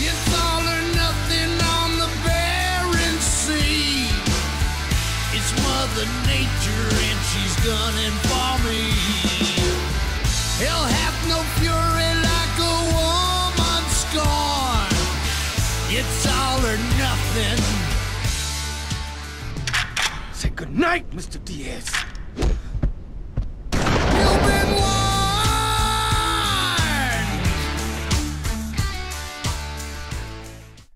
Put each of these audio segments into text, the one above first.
It's all or nothing on the barren sea. It's Mother Nature and she's gunning for me. Hell hath no fury like a woman scorned. It's all or nothing. Say goodnight, Mr. Diaz. You've been warned.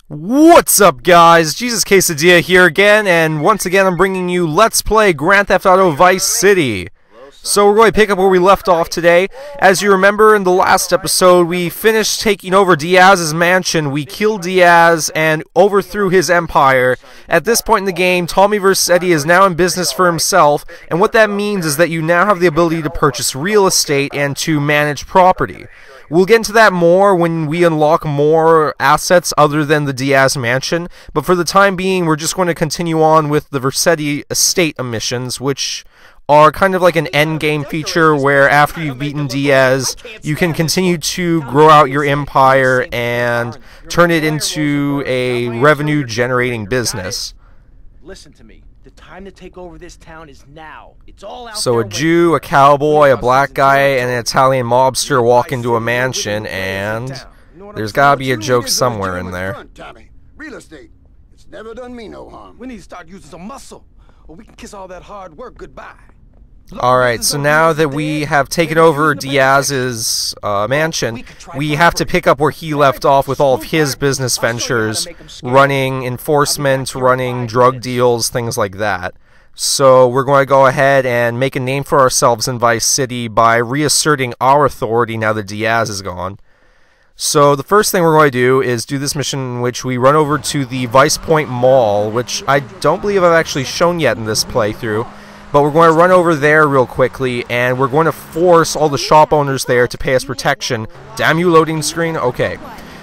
What's up, guys? JesusQuesadilla here again, and once again I'm bringing you Let's Play Grand Theft Auto Vice City. So we're going to pick up where we left off today. As you remember, in the last episode, we finished taking over Diaz's mansion. We killed Diaz and overthrew his empire. At this point in the game, Tommy Vercetti is now in business for himself, and what that means is that you now have the ability to purchase real estate and to manage property. We'll get into that more when we unlock more assets other than the Diaz mansion, but for the time being, we're just going to continue on with the Vercetti estate missions, which are kind of like an endgame feature where after you've beaten Diaz, you can continue to grow out your empire and turn it into a revenue-generating business. Listen to me. The time to take over this town is now. It's all out So there a Jew, a cowboy, a black guy, and an Italian mobster walk into a mansion, and there's gotta be a joke somewhere in there. Real estate. It's never done me no harm. We need to start using some muscle, or we can kiss all that hard work goodbye. Alright, so now that we have taken over Diaz's mansion, we have to pick up where he left off with all of his business ventures, running enforcement, running drug deals, things like that. So we're going to go ahead and make a name for ourselves in Vice City by reasserting our authority now that Diaz is gone. So the first thing we're going to do is do this mission in which we run over to the Vice Point Mall, which I don't believe I've actually shown yet in this playthrough. But we're going to run over there real quickly, and we're going to force all the shop owners there to pay us protection. Damn you, loading screen. Okay.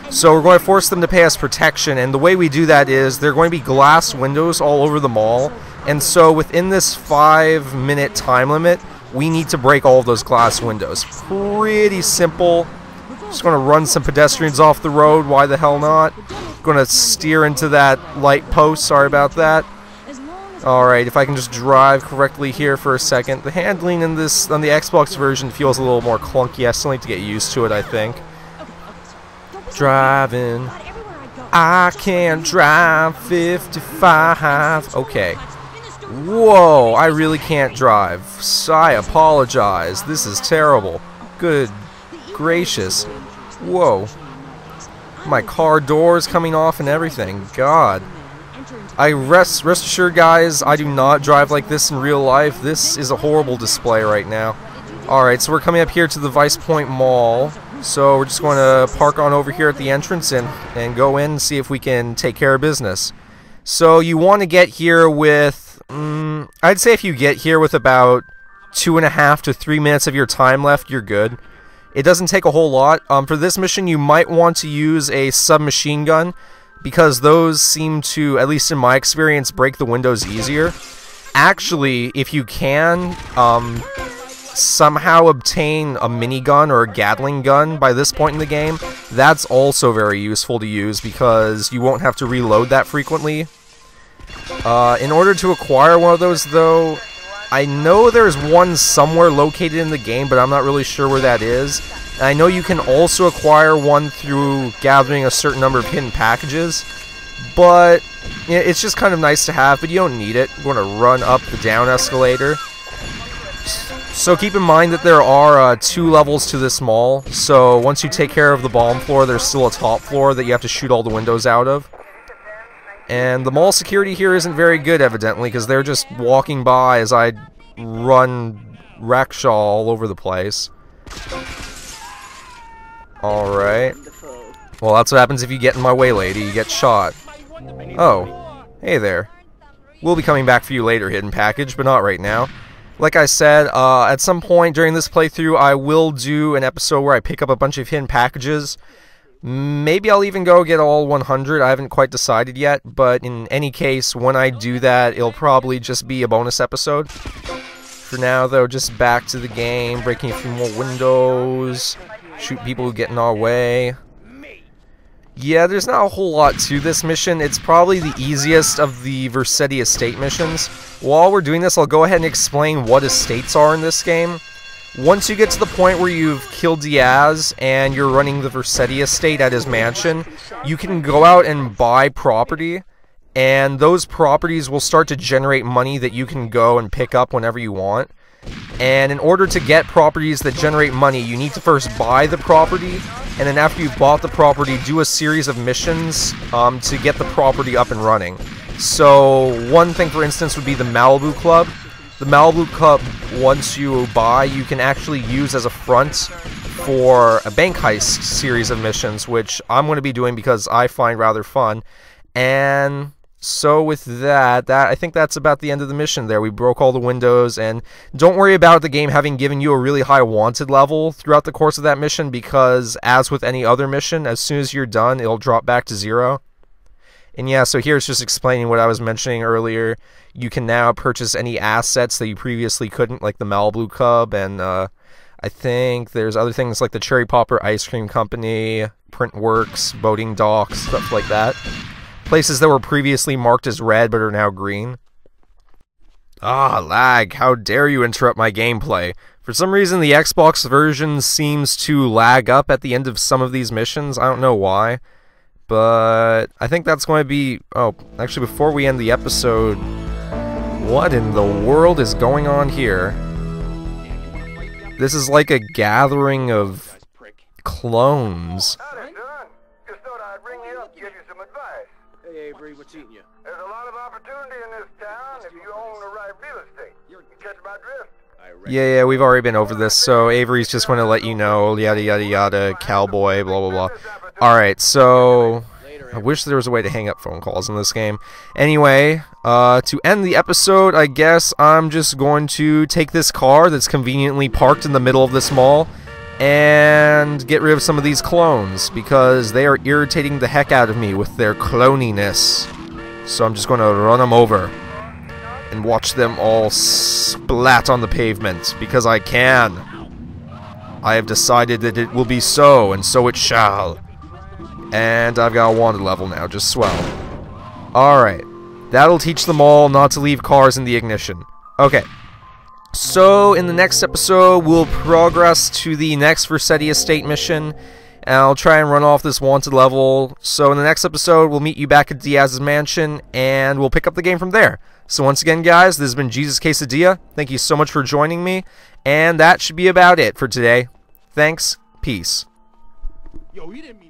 So we're going to force them to pay us protection, and the way we do that is there are going to be glass windows all over the mall, and so within this 5-minute time limit, we need to break all of those glass windows. Pretty simple. Just going to run some pedestrians off the road. Why the hell not? Going to steer into that light post. Sorry about that. Alright, if I can just drive correctly here for a second. The handling in this, on the Xbox version, feels a little more clunky. I still need to get used to it, I think. Driving. I can't drive 55. Okay. Whoa, I really can't drive. I apologize. This is terrible. Good gracious. Whoa. My car doors coming off and everything. God. Rest assured, guys, I do not drive like this in real life. This is a horrible display right now. Alright, so we're coming up here to the Vice Point Mall. So we're just going to park on over here at the entrance and go in and see if we can take care of business. So you want to get here with, I'd say if you get here with about 2.5 to 3 minutes of your time left, you're good. It doesn't take a whole lot. For this mission, you might want to use a submachine gun, because those seem to, at least in my experience, break the windows easier. Actually, if you can somehow obtain a minigun or a Gatling gun by this point in the game, that's also very useful to use because you won't have to reload that frequently. In order to acquire one of those, though, I know there's one somewhere located in the game, but I'm not really sure where that is. I know you can also acquire one through gathering a certain number of hidden packages, but it's just kind of nice to have, but you don't need it. We're going to run up the down escalator. So keep in mind that there are 2 levels to this mall, so once you take care of the bottom floor, there's still a top floor that you have to shoot all the windows out of. And the mall security here isn't very good, evidently, because they're just walking by as I run rickshaw all over the place. Alright. Well, that's what happens if you get in my way, lady. You get shot. Oh. Hey there. We'll be coming back for you later, hidden package, but not right now. Like I said, at some point during this playthrough, I will do an episode where I pick up a bunch of hidden packages. Maybe I'll even go get all 100. I haven't quite decided yet, but in any case, when I do that, it'll probably just be a bonus episode. For now, though, just back to the game, breaking a few more windows, shoot people who get in our way. Yeah, there's not a whole lot to this mission. It's probably the easiest of the Vercetti estate missions. While we're doing this, I'll go ahead and explain what estates are in this game. Once you get to the point where you've killed Diaz and you're running the Vercetti estate at his mansion, you can go out and buy property, and those properties will start to generate money that you can go and pick up whenever you want. And in order to get properties that generate money, you need to first buy the property, and then after you've bought the property, do a series of missions to get the property up and running. So one thing, for instance, would be the Malibu Club. The Malibu Club, once you buy, you can actually use as a front for a bank heist series of missions, which I'm going to be doing because I find rather fun. And so with that, I think that's about the end of the mission there. We broke all the windows, and don't worry about the game having given you a really high wanted level throughout the course of that mission, because as with any other mission, as soon as you're done, it'll drop back to 0. And yeah, so here's just explaining what I was mentioning earlier. You can now purchase any assets that you previously couldn't, like the Malibu Cub, and I think there's other things like the Cherry Popper Ice Cream Company, Printworks, Boating Docks, stuff like that. Places that were previously marked as red but are now green. Ah, lag, how dare you interrupt my gameplay. For some reason, the Xbox version seems to lag up at the end of some of these missions. I don't know why. But I think that's going to be... Oh, actually, before we end the episode... What in the world is going on here? This is like a gathering of clones. Howdy, son. Just thought I'd ring you up and give you some advice. Hey, Avery, what's eating you? There's a lot of opportunity in this town if you own the right real estate. You catch my drift? Yeah, we've already been over this, so Avery's just going to let you know, yada yada yada, cowboy, blah blah blah. Alright, so... I wish there was a way to hang up phone calls in this game. Anyway, to end the episode, I guess I'm just going to take this car that's conveniently parked in the middle of this mall and get rid of some of these clones, because they are irritating the heck out of me with their cloniness. So I'm just going to run them over and watch them all splat on the pavement, because I can. I have decided that it will be so, and so it shall. And I've got a wanted level now, just swell. Alright, that'll teach them all not to leave cars in the ignition. Okay, so in the next episode, we'll progress to the next Vercetti estate mission, and I'll try and run off this wanted level. So in the next episode, we'll meet you back at Diaz's mansion, and we'll pick up the game from there. So once again, guys, this has been JesusQuesadilla. Thank you so much for joining me, and that should be about it for today. Thanks, peace. Yo, you didn't mean